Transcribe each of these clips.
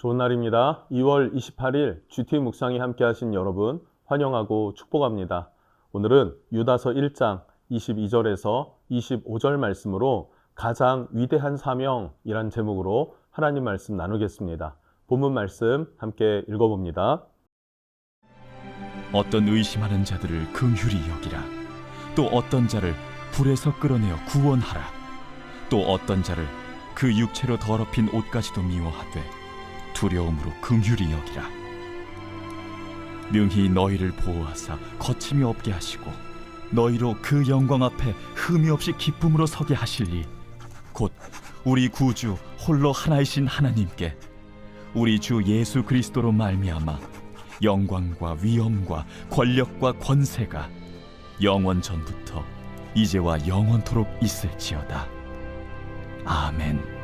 좋은 날입니다. 2월 28일 GT 묵상이 함께 하신 여러분 환영하고 축복합니다. 오늘은 유다서 1장 22절에서 25절 말씀으로 가장 위대한 사명이란 제목으로 하나님 말씀 나누겠습니다. 본문 말씀 함께 읽어봅니다. 어떤 의심하는 자들을 긍휼히 여기라. 또 어떤 자를 불에서 끌어내어 구원하라. 또 어떤 자를 그 육체로 더럽힌 옷까지도 미워하되 두려움으로 긍휼히 여기라. 능히 너희를 보호하사 거침이 없게 하시고 너희로 그 영광 앞에 흠이 없이 기쁨으로 서게 하시리. 곧 우리 구주 홀로 하나이신 하나님께 우리 주 예수 그리스도로 말미암아 영광과 위엄과 권력과 권세가 영원 전부터 이제와 영원토록 있을지어다. 아멘.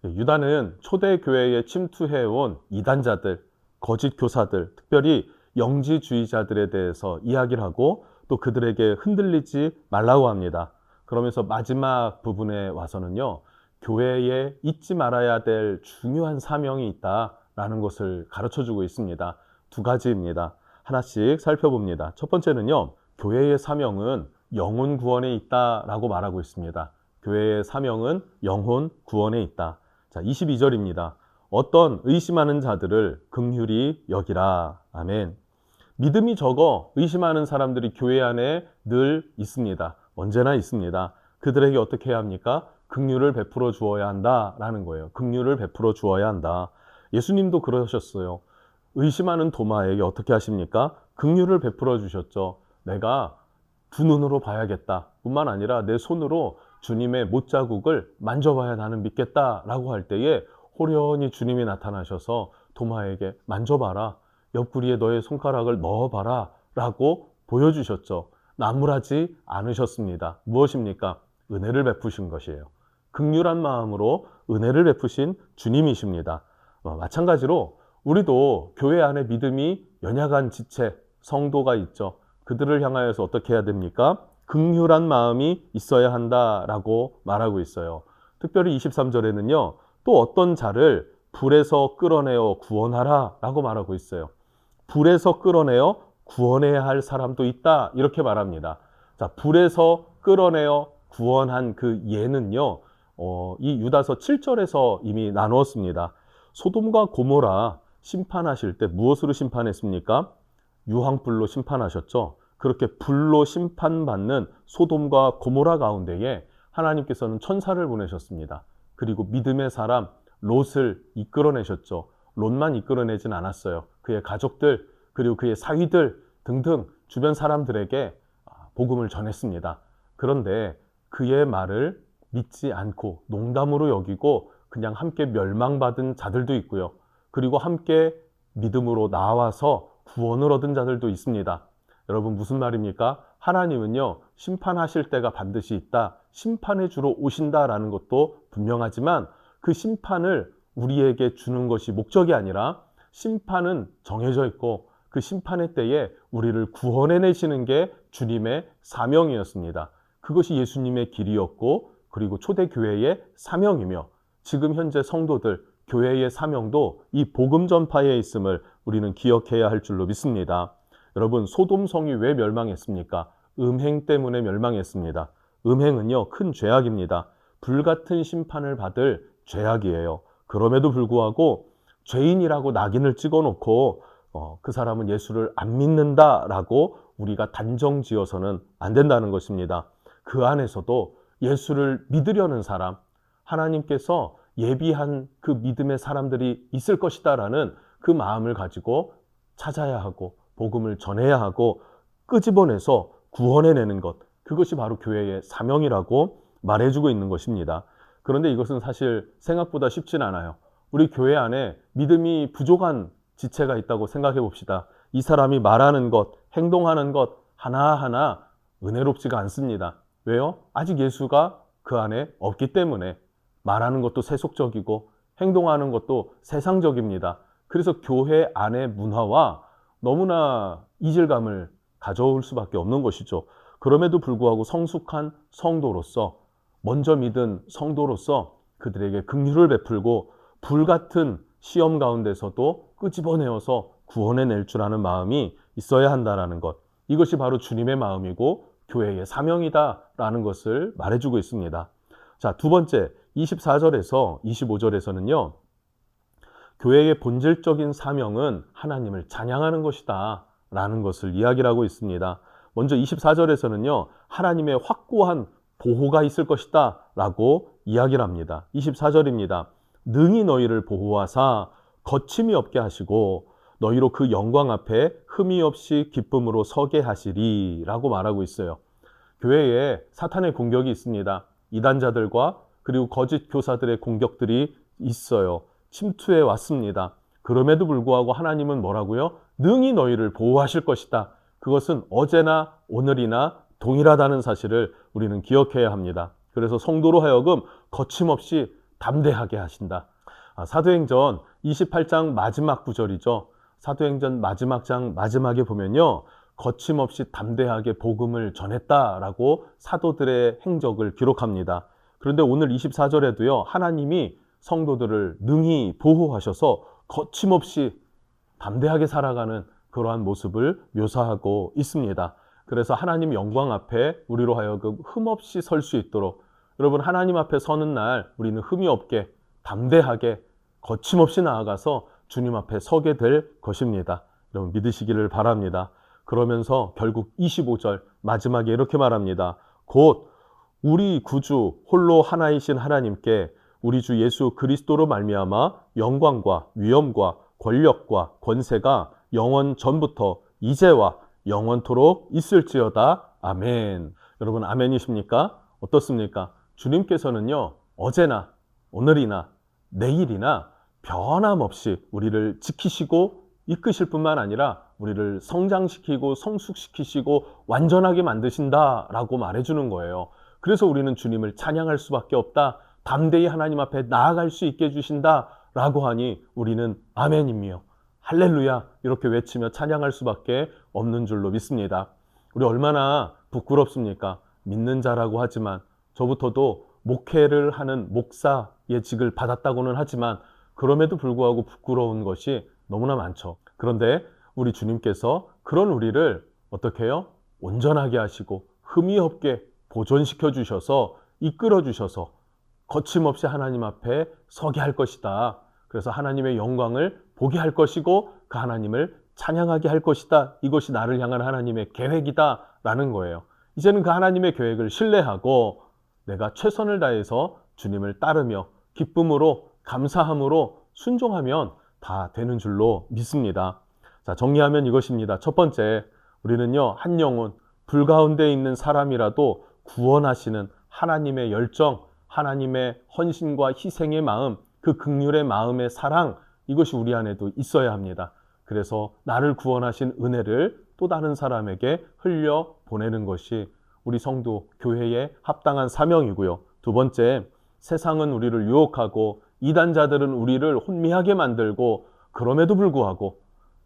유다는 초대교회에 침투해온 이단자들, 거짓 교사들, 특별히 영지주의자들에 대해서 이야기를 하고 또 그들에게 흔들리지 말라고 합니다. 그러면서 마지막 부분에 와서는요, 교회에 잊지 말아야 될 중요한 사명이 있다라는 것을 가르쳐주고 있습니다. 두 가지입니다. 하나씩 살펴봅니다. 첫 번째는요, 교회의 사명은 영혼 구원에 있다라고 말하고 있습니다. 교회의 사명은 영혼 구원에 있다. 자, 22절입니다. 어떤 의심하는 자들을 긍휼히 여기라. 아멘. 믿음이 적어 의심하는 사람들이 교회 안에 늘 있습니다. 언제나 있습니다. 그들에게 어떻게 해야 합니까? 긍휼을 베풀어 주어야 한다라는 거예요. 긍휼을 베풀어 주어야 한다. 예수님도 그러셨어요. 의심하는 도마에게 어떻게 하십니까? 긍휼을 베풀어 주셨죠. 내가 두 눈으로 봐야겠다 뿐만 아니라 내 손으로 주님의 못자국을 만져봐야 나는 믿겠다라고 할 때에 호련히 주님이 나타나셔서 도마에게 만져봐라, 옆구리에 너의 손가락을 넣어봐라 라고 보여주셨죠. 나무라지 않으셨습니다. 무엇입니까? 은혜를 베푸신 것이에요. 긍휼한 마음으로 은혜를 베푸신 주님이십니다. 마찬가지로 우리도 교회 안에 믿음이 연약한 지체, 성도가 있죠. 그들을 향하여서 어떻게 해야 됩니까? 긍휼한 마음이 있어야 한다라고 말하고 있어요. 특별히 23절에는요, 또 어떤 자를 불에서 끌어내어 구원하라 라고 말하고 있어요. 불에서 끌어내어 구원해야 할 사람도 있다 이렇게 말합니다. 자, 불에서 끌어내어 구원한 그 예는요, 이 유다서 7절에서 이미 나누었습니다. 소돔과 고모라 심판하실 때 무엇으로 심판했습니까? 유황불로 심판하셨죠. 그렇게 불로 심판받는 소돔과 고모라 가운데에 하나님께서는 천사를 보내셨습니다. 그리고 믿음의 사람 롯을 이끌어내셨죠. 롯만 이끌어내진 않았어요. 그의 가족들 그리고 그의 사위들 등등 주변 사람들에게 복음을 전했습니다. 그런데 그의 말을 믿지 않고 농담으로 여기고 그냥 함께 멸망받은 자들도 있고요. 그리고 함께 믿음으로 나와서 구원을 얻은 자들도 있습니다. 여러분 무슨 말입니까? 하나님은요, 심판하실 때가 반드시 있다. 심판해 주러 오신다라는 것도 분명하지만 그 심판을 우리에게 주는 것이 목적이 아니라 심판은 정해져 있고 그 심판의 때에 우리를 구원해 내시는 게 주님의 사명이었습니다. 그것이 예수님의 길이었고 그리고 초대교회의 사명이며 지금 현재 성도들, 교회의 사명도 이 복음 전파에 있음을 우리는 기억해야 할 줄로 믿습니다. 여러분, 소돔성이 왜 멸망했습니까? 음행 때문에 멸망했습니다. 음행은요, 큰 죄악입니다. 불같은 심판을 받을 죄악이에요. 그럼에도 불구하고 죄인이라고 낙인을 찍어놓고 그 사람은 예수를 안 믿는다라고 우리가 단정지어서는 안 된다는 것입니다. 그 안에서도 예수를 믿으려는 사람, 하나님께서 예비한 그 믿음의 사람들이 있을 것이다라는 그 마음을 가지고 찾아야 하고 복음을 전해야 하고 끄집어내서 구원해내는 것, 그것이 바로 교회의 사명이라고 말해주고 있는 것입니다. 그런데 이것은 사실 생각보다 쉽진 않아요. 우리 교회 안에 믿음이 부족한 지체가 있다고 생각해 봅시다. 이 사람이 말하는 것, 행동하는 것 하나하나 은혜롭지가 않습니다. 왜요? 아직 예수가 그 안에 없기 때문에 말하는 것도 세속적이고 행동하는 것도 세상적입니다. 그래서 교회 안의 문화와 너무나 이질감을 가져올 수밖에 없는 것이죠. 그럼에도 불구하고 성숙한 성도로서, 먼저 믿은 성도로서 그들에게 긍휼을 베풀고 불같은 시험 가운데서도 끄집어내어서 구원해낼 줄 아는 마음이 있어야 한다는 것. 이것이 바로 주님의 마음이고 교회의 사명이다라는 것을 말해주고 있습니다. 자, 두 번째 24절에서 25절에서는요. 교회의 본질적인 사명은 하나님을 찬양하는 것이다 라는 것을 이야기를 하고 있습니다. 먼저 24절에서는요. 하나님의 확고한 보호가 있을 것이다 라고 이야기를 합니다. 24절입니다. 능히 너희를 보호하사 거침이 없게 하시고 너희로 그 영광 앞에 흠이 없이 기쁨으로 서게 하시리 라고 말하고 있어요. 교회에 사탄의 공격이 있습니다. 이단자들과 그리고 거짓 교사들의 공격들이 있어요. 침투해 왔습니다. 그럼에도 불구하고 하나님은 뭐라고요? 능히 너희를 보호하실 것이다. 그것은 어제나 오늘이나 동일하다는 사실을 우리는 기억해야 합니다. 그래서 성도로 하여금 거침없이 담대하게 하신다. 사도행전 28장 마지막 구절이죠. 사도행전 마지막 장 마지막에 보면요. 거침없이 담대하게 복음을 전했다라고 사도들의 행적을 기록합니다. 그런데 오늘 24절에도요. 하나님이 성도들을 능히 보호하셔서 거침없이 담대하게 살아가는 그러한 모습을 묘사하고 있습니다. 그래서 하나님 영광 앞에 우리로 하여금 흠없이 설 수 있도록 여러분 하나님 앞에 서는 날 우리는 흠이 없게 담대하게 거침없이 나아가서 주님 앞에 서게 될 것입니다. 여러분 믿으시기를 바랍니다. 그러면서 결국 25절 마지막에 이렇게 말합니다. 곧 우리 구주 홀로 하나이신 하나님께 우리 주 예수 그리스도로 말미암아 영광과 위엄과 권력과 권세가 영원 전부터 이제와 영원토록 있을지어다. 아멘. 여러분 아멘이십니까? 어떻습니까? 주님께서는요. 어제나 오늘이나 내일이나 변함없이 우리를 지키시고 이끄실 뿐만 아니라 우리를 성장시키고 성숙시키시고 완전하게 만드신다라고 말해주는 거예요. 그래서 우리는 주님을 찬양할 수밖에 없다. 담대히 하나님 앞에 나아갈 수 있게 해주신다라고 하니 우리는 아멘이며 할렐루야 이렇게 외치며 찬양할 수밖에 없는 줄로 믿습니다. 우리 얼마나 부끄럽습니까? 믿는 자라고 하지만 저부터도 목회를 하는 목사의 직을 받았다고는 하지만 그럼에도 불구하고 부끄러운 것이 너무나 많죠. 그런데 우리 주님께서 그런 우리를 어떻게 해요? 온전하게 하시고 흠이 없게 보존시켜 주셔서 이끌어 주셔서 거침없이 하나님 앞에 서게 할 것이다. 그래서 하나님의 영광을 보게 할 것이고 그 하나님을 찬양하게 할 것이다. 이것이 나를 향한 하나님의 계획이다 라는 거예요. 이제는 그 하나님의 계획을 신뢰하고 내가 최선을 다해서 주님을 따르며 기쁨으로 감사함으로 순종하면 다 되는 줄로 믿습니다. 자, 정리하면 이것입니다. 첫 번째, 우리는요, 한 영혼, 불 가운데 있는 사람이라도 구원하시는 하나님의 열정, 하나님의 헌신과 희생의 마음, 그 긍휼의 마음의 사랑, 이것이 우리 안에도 있어야 합니다. 그래서 나를 구원하신 은혜를 또 다른 사람에게 흘려 보내는 것이 우리 성도 교회에 합당한 사명이고요. 두 번째, 세상은 우리를 유혹하고 이단자들은 우리를 혼미하게 만들고 그럼에도 불구하고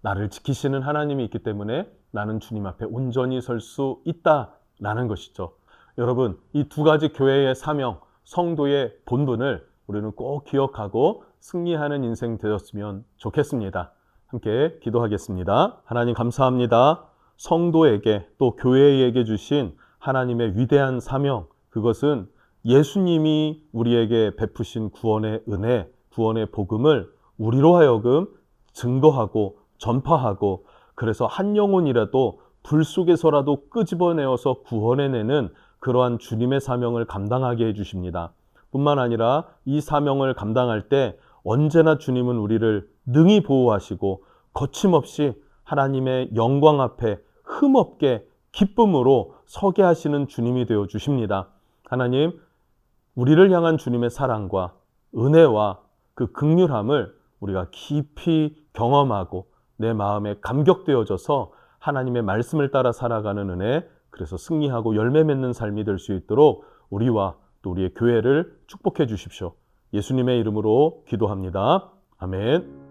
나를 지키시는 하나님이 있기 때문에 나는 주님 앞에 온전히 설 수 있다라는 것이죠. 여러분, 이 두 가지 교회의 사명, 성도의 본분을 우리는 꼭 기억하고 승리하는 인생 되었으면 좋겠습니다. 함께 기도하겠습니다. 하나님 감사합니다. 성도에게 또 교회에게 주신 하나님의 위대한 사명, 그것은 예수님이 우리에게 베푸신 구원의 은혜, 구원의 복음을 우리로 하여금 증거하고 전파하고 그래서 한 영혼이라도 불 속에서라도 끄집어내어서 구원해내는 그러한 주님의 사명을 감당하게 해주십니다. 뿐만 아니라 이 사명을 감당할 때 언제나 주님은 우리를 능히 보호하시고 거침없이 하나님의 영광 앞에 흠없게 기쁨으로 서게 하시는 주님이 되어 주십니다. 하나님, 우리를 향한 주님의 사랑과 은혜와 그 긍휼함을 우리가 깊이 경험하고 내 마음에 감격되어져서 하나님의 말씀을 따라 살아가는 은혜, 그래서 승리하고 열매 맺는 삶이 될 수 있도록 우리와 또 우리의 교회를 축복해 주십시오. 예수님의 이름으로 기도합니다. 아멘.